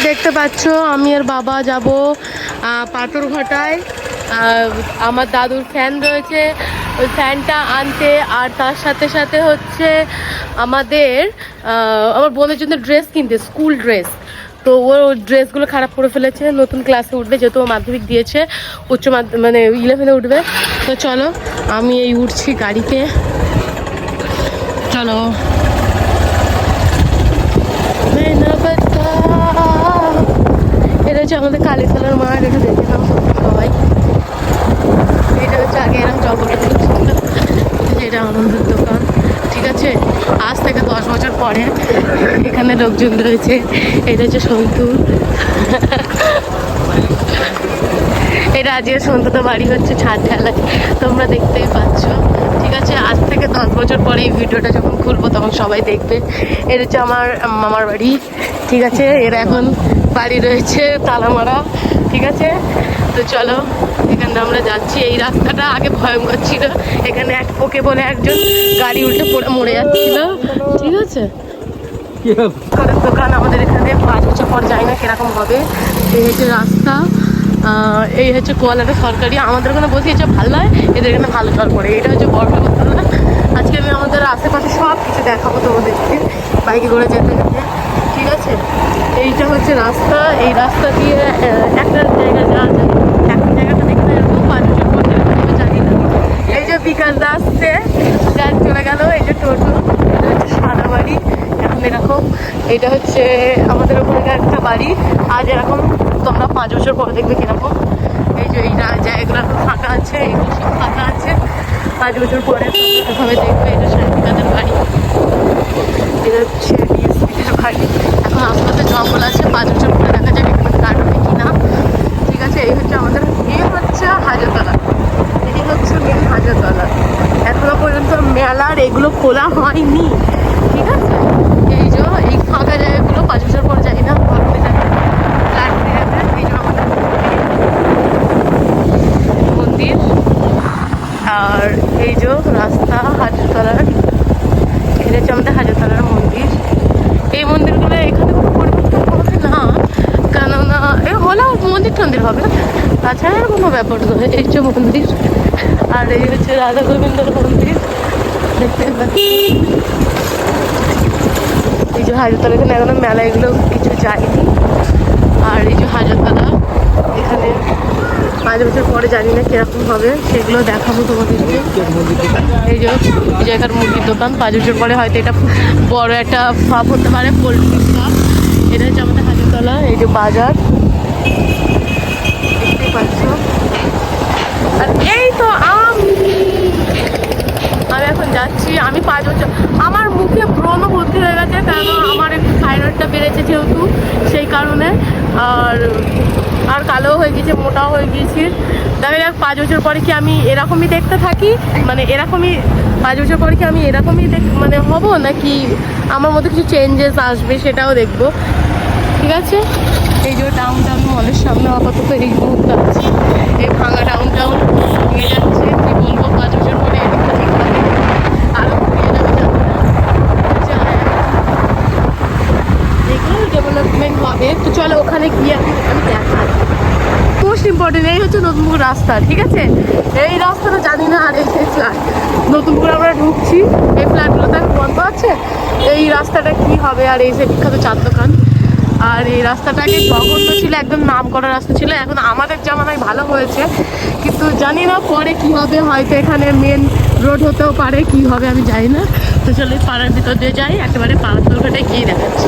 দেখতে পাচ্ছ আমি আর বাবা যাব পাথরঘাটায়। আমার দাদুর ফ্যান রয়েছে, ওই ফ্যানটা আনতে। আর তার সাথে সাথে হচ্ছে আমার বোনের জন্য ড্রেস কিনতে, স্কুল ড্রেস। তো ও ড্রেসগুলো খারাপ করে ফেলেছে, নতুন ক্লাসে উঠবে যেহেতু ও মাধ্যমিক দিয়েছে, মানে 11-এ উঠবে। তো চলো আমি উঠছি গাড়িতে, চলো। এটা হচ্ছে আমাদের কালীতলার মাঠ, এটা দেখে নাও সবাই। এটা হচ্ছে আগে এরকম জঙ্গলটা ছিল, এটা আনন্দের দোকান। ঠিক আছে, আজ থেকে 10 বছর পরে এখানে লোকজন রয়েছে। এটা হচ্ছে সন্তুর, এটা আজকে সন্তুটা বাড়ি হচ্ছে ছাদ ঢালাই, তোমরা দেখতেই পাচ্ছ। ঠিক আছে, আজ থেকে 10 বছর পরে এই ভিডিওটা যখন খুলবো তখন সবাই দেখবে। এটা হচ্ছে আমার মামার বাড়ি। ঠিক আছে, এরা এখন বাড়ি রয়েছে তালা মারা। ঠিক আছে, তো চলো এখানে আমরা যাচ্ছি। এই রাস্তাটা আগে ভয়ঙ্কর ছিল, এখানে ওকে বলে একজন গাড়ি উল্টে পড়ে মরে যাচ্ছিল। ঠিক আছে, দোকান আমাদের এখানে 5 বছর পর যাই না কিরকম হবে। এই হচ্ছে রাস্তা, এই হচ্ছে কোয়ালাটা সরকারি। আমাদের ওখানে বসিয়েছে ভালো হয়, এদের এখানে ভালো জল পড়ে। এটা হচ্ছে বর্ষাকাল। আজকে আমি আমাদের আশেপাশে সব কিছু দেখাবো তোমাদেরকে বাইকে করে যেতে যেতে। ঠিক আছে, এইটা হচ্ছে রাস্তা, এই রাস্তা দিয়ে একটা জায়গা যাওয়া যায়। এখন জায়গাটা দেখতে এরকম 5 বছর পর জানি না। এই যে বিকাশদা আসছে, গাড়ি চলে গেল। এই যে টোটো, এটা হচ্ছে সাদা বাড়ি এখন এরকম। এটা হচ্ছে আমাদের ওখানে একটা বাড়ি, আজ এরকম, তোমরা 5 বছর পরে দেখবে কিরকম। এই যে এই জায়গাগুলো এখন ফাঁকা আছে, এগুলো সব ফাঁকা আছে। 5 বছর পরে এভাবে দেখবে। এটা সাহিত্যিকাদের বাড়ি, এটা হচ্ছে ডিএসপিদের বাড়ি। এখন আস্তে জঙ্গল আছে, 5 বছর পরে দেখা যাবে এখানে কাটবে কিনা। ঠিক আছে, এই হচ্ছে আমাদের মেন হচ্ছে হাজারতলা, এই হচ্ছে মেন হাজারতলা। এখনো পর্যন্ত মেলার এগুলো খোলা হয়নি। ঠিক আছে, এই যে এই ফাঁকা জায়গাগুলো 5 বছর পর যাই না, গরমে যাবে, লাইট যাবে। এই যে আমাদের মন্দির, আর এই যে রাস্তা হাজারতলার, এটা হচ্ছে আমাদের হাজারতলার মন্দির। এই মন্দিরগুলো এখানে কোনো পরিবর্তন হবে না, কেননা হলেও মন্দির টন্দির হবে, তাছাড়া আর কোনো ব্যাপার নয়। এই যে মন্দির, আর এই হচ্ছে রাধা গোবিন্দর মন্দির দেখতে পাচ্ছি। এই যে হাজারতলা, এখানে এখনো মেলা এগুলো কিছু যায়নি। আর এই যে হাজারতলা, এখানে 5 বছর পরে জানি না কিরকম হবে, সেগুলো দেখাবো তোমাদেরকে। এই যে এই জায়গার মুরগির দোকান, 5 বছর পরে হয়তো এটা বড় একটা ফার্ম হতে পারে, পোলট্রি ফার্ম। এটা হচ্ছে আমাদের হাজারতলা। এই যে বাজার দেখতেই পাচ্ছ। আর এই তো আমি এখন যাচ্ছি। আমি 5 বছর, আমার মুখে ব্রণ ভর্তি হয়ে গেছে, কারণ আমার একটু থাইরয়েডটা বেড়েছে যেহেতু, সেই কারণে। আর কালো হয়ে গেছে, মোটাও হয়ে গিয়েছি। দেখা যাক 5 বছর পরে কি আমি এরকমই দেখতে থাকি, মানে এরকমই 5 বছর পরে কি আমি এরকমই মানে হব, নাকি আমার মধ্যে কিছু চেঞ্জেস আসবে, সেটাও দেখবো। ঠিক আছে, এই যে টাউন মলের সামনে আপাতত এই মুহূর্তে আছে। এই ভাঙা টাউন নিয়ে যাচ্ছে। কি বলবো, 5 বছর পরে এদিকটা ঠিক থাকে, আরও ঘুরিয়ে যাবে এগুলো ডেভেলপমেন্ট হবে। তো চলো ওখানে গিয়ে আমি দেখাই। মোস্ট ইম্পর্টেন্ট, এই হচ্ছে নতুনপুর রাস্তা। ঠিক আছে, এই রাস্তাটা জানি না। আর এই ফ্ল্যাট নতুনপুর আমরা ঢুকছি, এই ফ্ল্যাটগুলো তো এখন বন্ধ আছে। এই রাস্তাটা কি হবে? আর এই যে বিখ্যাত চার দোকান। আর এই রাস্তাটাকে জঘন্য ছিল, একদম নাম করা রাস্তা ছিল। এখন আমাদের জামানায় ভালো হয়েছে, কিন্তু জানি না পরে কি হবে। হয়তো এখানে মেন রোড হতেও পারে, কি হবে আমি জানি না। তো চলো পাড়ার ভিতর দিয়ে যাই, একেবারে পাড়ার দোকানে গিয়ে দেখাচ্ছি।